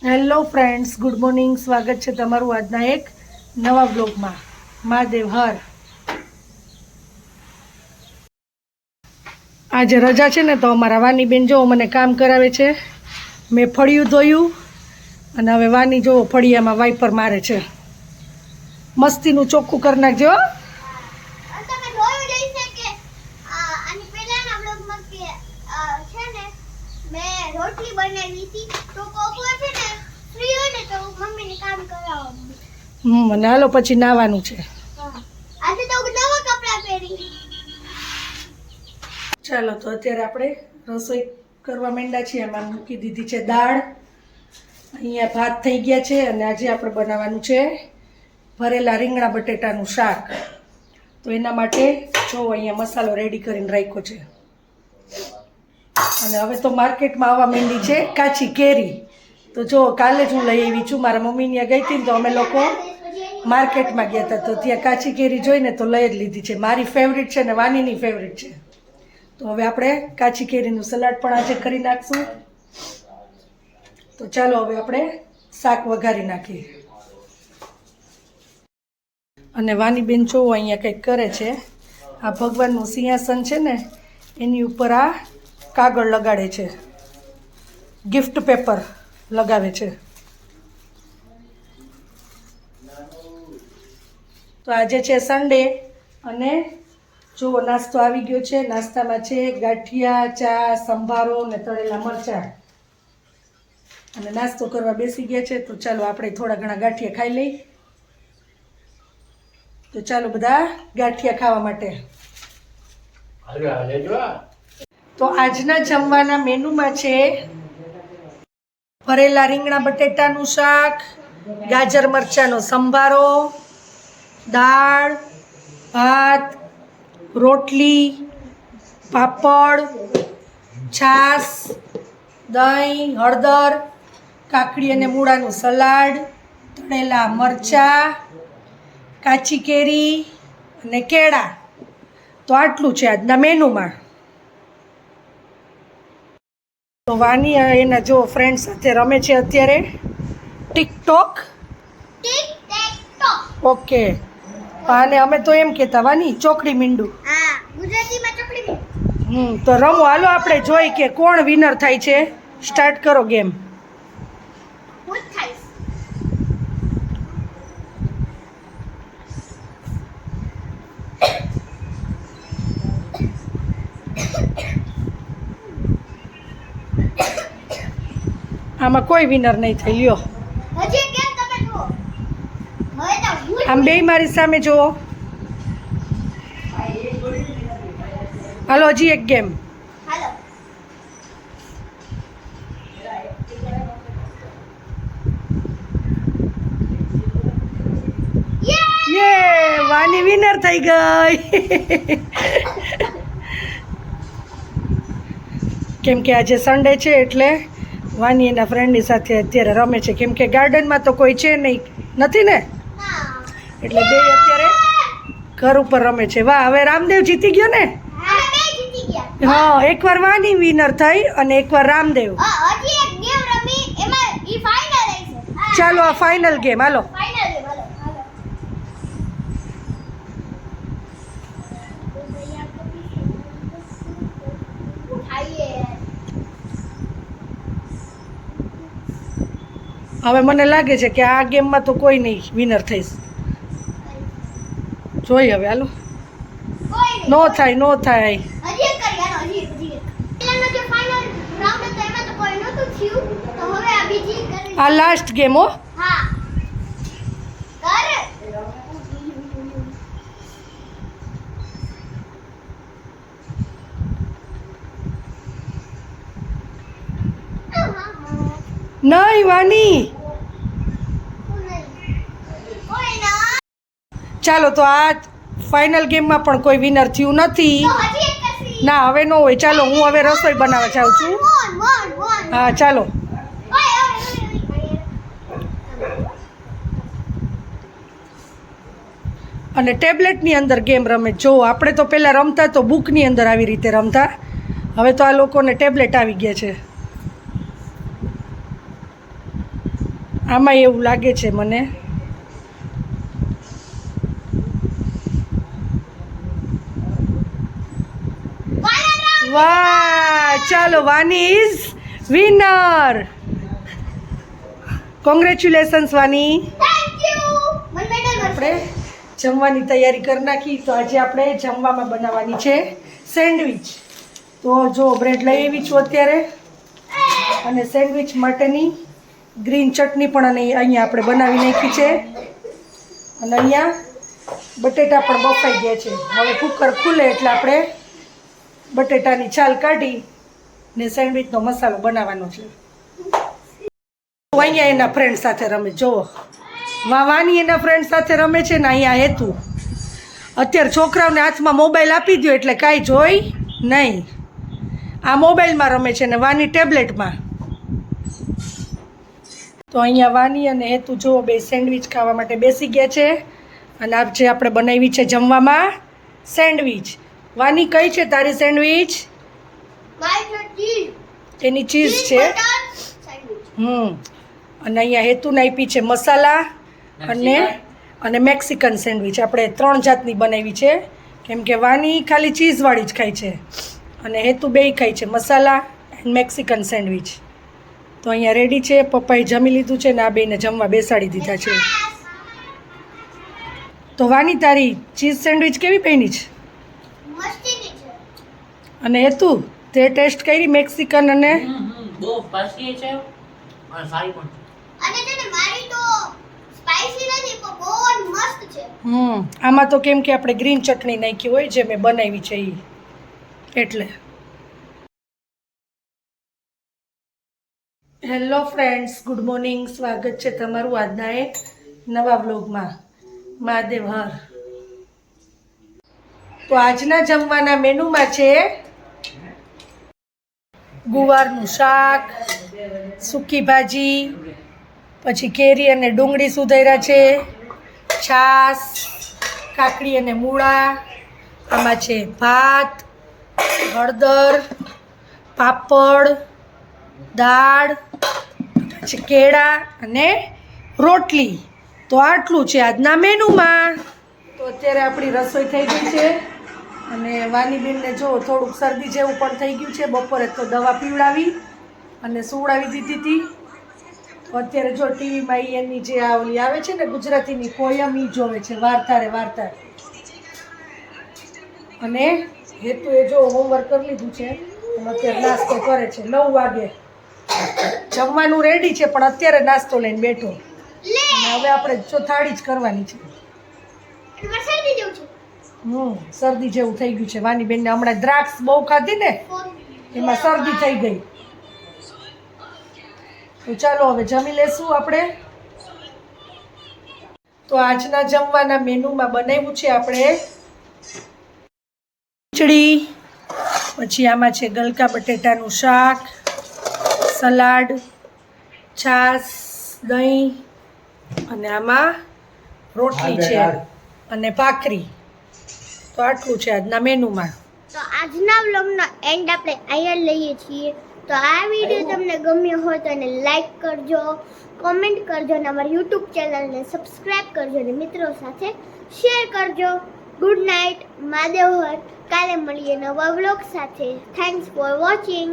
Hello friends, good morning. સ્વાગત છે તમારું આજના એક નવા બ્લોગમાં. મહાદેવ હર. આજે રજા છે ને, તો અમારા વાની બેન જો મને કામ કરાવે છે. મેં ફળિયું ધોયું અને હવે વાની જો ફળિયામાં વાઇપર મારે છે. મસ્તીનું ચોખ્ખું કરી નાખજો. રોટલી બનાવી હતી તો કોકો છે ને ફ્રી હોય ને તો મમ્મીને કામ કરાવવાનું. મને હાલો પછી નાવાનું છે. આજે તો નવા કપડા પહેરી. ચાલો તો અત્યારે આપણે રસોઈ કરવા માંડ્યા છીએ. એમાં મૂકી દીધી છે દાળ, અહીંયા ભાત થઈ ગયા છે અને આજે આપણે બનાવવાનું છે ભરેલા રીંગણા બટેટાનું શાક. તો એના માટે જો અહીંયા મસાલો રેડી કરીને રાખ્યો છે. અને હવે તો માર્કેટમાં આવવા માંડી છે કાચી કેરી. તો જો કાલે જ હું લઈ આવી છું. મારા મમ્મી ત્યાં ગઈ હતી ને તો અમે લોકો માર્કેટમાં ગયા હતા, તો ત્યાં કાચી કેરી જોઈને તો લઈ જ લીધી છે. મારી ફેવરિટ છે ને વાનીની ફેવરિટ છે. તો હવે આપણે કાચી કેરીનું સલાડ પણ આજે કરી નાખશું. તો ચાલો હવે આપણે શાક વઘારી નાખીએ. અને વાની બેન જો અહીંયા કંઈક કરે છે. આ ભગવાનનું સિંહાસન છે ને એની ઉપર આ કાગળ લગાડે છે, ગિફ્ટ પેપર લગાવે છે. તો આજે છે સન્ડે અને જો નાસ્તો આવી ગયો છે. નાસ્તામાં છે ગાંઠિયા, ચા, સંભારો ને તળેલા મરચાં. અને નાસ્તો કરવા બેસી ગયા છે. તો ચાલો આપણે થોડા ઘણા ગાંઠિયા ખાઈ લઈ. તો ચાલો બધા ગાંઠિયા ખાવા માટે. તો આજના જમવાના મેનુમાં છે ભરેલા રીંગણા બટેટાનું શાક, ગાજર મરચાંનો સંભારો, દાળ, ભાત, રોટલી, પાપડ, છાશ, દહીં, હળદર, કાકડી અને મૂળાનું સલાડ, તળેલા મરચાં, કાચી કેરી અને કેળા. તો આટલું છે આજના મેનુમાં. તો વાની એના જો ફ્રેન્ડ સાથે રમે છે અત્યારે ટિકટોક. ઓકે, અને અમે તો એમ કહેતા વાની ચોકડી મીંડું. હા, ગુજરાતીમાં ચોકડી મીંડું. તો રમો, હાલો આપણે જોઈ કે કોણ વિનર થાય છે. સ્ટાર્ટ કરો ગેમ. હું જ થઈશ. આમાં કોઈ વિનર નહીં થઈ. લ્યો હજી કેમ તમે જુઓ. હવે તો હું આમ બે મારી સામે જુઓ. હાલો હજી એક ગેમ. હાલો. યે, વાની વિનર થઈ ગઈ. કેમ કે આજે સન્ડે છે એટલે વાની એના ફ્રેન્ડની સાથે અત્યારે રમે છે. કેમ કે ગાર્ડનમાં તો કોઈ છે નહીં, નથી ને, એટલે બે અત્યારે ઘર ઉપર રમે છે. વાહ, હવે રામદેવ જીતી ગયો ને. અમે બે જીતી ગયા. હા, એકવાર વાની વિનર થઈ અને એકવાર રામદેવ. હજી એક ગેમ રમી એમાં ઈ ફાઇનલ છે. ચાલો આ ફાઇનલ ગેમ. હાલો ફાઇનલ ગેમ. હાલો હાલો. ઉઠાઈએ. હવે મને લાગે છે કે આ ગેમમાં તો કોઈ નહીં વિનર થઈશ. જોઈ હવે. હાલો, કોઈ નો થાય, નો થાય. હજી એક કરી. હાલો હજી એક. પહેલાનો જે ફાઇનલ રાઉન્ડ હતો એમાં તો કોઈ નહોતું થયું, તો હવે આ બીજી કરી. આ લાસ્ટ ગેમ હો. હા. કર. નહીં વાની. કોઈ ના. ચાલો તો આ ફાઇનલ ગેમમાં પણ કોઈ વિનર થયું નથી. તો હજી એક કરશી. ના, હવે ન હોય. ચાલો હું હવે રસોઈ બનાવવા જાઉં છું. મોન. હા ચાલો. ઓય. અને ટેબ્લેટની અંદર ગેમ રમે. જો આપણે તો પહેલાં રમતા તો બુકની અંદર આવી રીતે રમતા. હવે તો આ લોકોને ટેબ્લેટ આવી ગયા છે. આમાં એવું લાગે છે મને. વાહ, ચાલો, વાની ઇઝ વિનર. કોંગ્રેચ્યુલેશન્સ વાની. Thank you. મને મેડલ આપણે જમવાની તૈયારી કરી નાખી. તો આજે આપણે જમવામાં બનાવવાની છે સેન્ડવિચ. તો જો બ્રેડ લઈ આવી છું અત્યારે, અને સેન્ડવિચ માટેની ગ્રીન ચટણી પણ અહીંયા આપણે બનાવી નાખી છે. અને અહીંયા બટેટા પણ બફાઈ ગયા છે. હવે કુકર ખુલે એટલે આપણે બટેટાની છાલ કાઢી ને સેન્ડવિચનો મસાલો બનાવવાનો છે. અહીંયા એના ફ્રેન્ડ સાથે રમે. જુઓ, વાની એના ફ્રેન્ડ સાથે રમે છે ને અહીંયા હેતુ. અત્યારે છોકરાઓને હાથમાં મોબાઈલ આપી દો એટલે કાંઈ જોઈ નહીં. આ મોબાઈલમાં રમે છે ને વાની ટેબ્લેટમાં. તો અહીંયા વાની અને હેતુ જુઓ બે સેન્ડવિચ ખાવા માટે બેસી ગયા છે. અને આ જે આપણે બનાવી છે જમવામાં સેન્ડવિચ. વાની કઈ છે તારી sandwich? My cheese. Any cheese છે. અને અહીંયા હેતુને આપી છે મસાલા અને મેક્સિકન સેન્ડવિચ. આપણે 3 જાતની બનાવી છે, કેમ કે વાની ખાલી ચીઝવાળી જ ખાય છે અને હેતુ બેય ખાય છે મસાલા એન્ડ મેક્સિકન સેન્ડવિચ. તો અહીંયા રેડી છે. પપ્પાએ જમી લીધું છે ને આ બેને જમવા બેસાડી દીધા છે. તો વાની તારી ચીઝ સેન્ડવિચ કેવી બની છે? મસ્તીની છે. અને હેતુ તે ટેસ્ટ કરી મેક્સિકન અને બહુ સ્પાઈસી છે અને સારી પણ છે. અને છે ને મારી તો સ્પાઈસી નથી પણ બહુ જ મસ્ત છે. આમાં તો કેમ કે આપણે ગ્રીન ચટણી નાખી હોય જે મેં બનાવી છે એ એટલે. Hello friends, good morning. સ્વાગત છે તમારું આજના એક નવા વ્લોગમાં. મહાદેવ હર. તો આજના જમવાના મેનુમાં છે ગુવારનું શાક, સૂકી ભાજી, પછી કેરી અને ડુંગળી સુધાર્યા છે, છાશ, કાકડી અને મૂળા, આમાં છે ભાત, હળદર, પાપડ, દાળ, પછી કેળા અને રોટલી. તો આટલું છે આજના મેનુમાં. તો અત્યારે આપણી રસોઈ થઈ ગઈ છે અને વાનીબેનને જો થોડુંક શરદી જેવું પણ થઈ ગયું છે. બપોરે તો દવા પીવડાવી અને સુવડાવી દીધી હતી. તો અત્યારે જો ટીવીમાં એની જે આ ઓલી આવે છે ને ગુજરાતીની પોયમ ઈ જોવે છે, વાર્તારે વાર્તા. અને હેતુએ જો હોમવર્ક કરી લીધું છે અને અત્યારે નાસ્તો કરે છે. 9 વાગે જમવાનું રેડી છે પણ અત્યારે નાસ્તો લઈને બેઠો. અને હવે આપણે જો થાળી જ કરવાની છે. શરદી જેવું છે. શરદી જેવું થઈ ગયું છે વાનીબેનને. હમણાં દ્રાક્ષ બહુ ખાધી ને એમાં શરદી થઈ ગઈ. તો ચાલો હવે જમી લેશું આપણે. તો આજના જમવાના મેનુમાં બનાવ્યું છે આપણે ખીચડી, પછી આમાં છે ગલકા બટેટાનું શાક, સલાડ, છાશ, દહીં અને આમાં રોટલી છે અને ભાખરી. તો આટલું છે આજના મેનુમાં. તો આજના વ્લોગનો એન્ડ આપણે અહીંયા લઈએ છીએ. તો આ વિડીયો તમને ગમ્યો હોય તો એને લાઈક કરજો, કોમેન્ટ કરજો અને અમારી યુટ્યુબ ચેનલને સબસ્ક્રાઈબ કરજો અને મિત્રો સાથે શેર કરજો. Good night. મહાદેવ હર. કાલે મળીએ નવા વ્લોગ સાથે. Thanks for watching.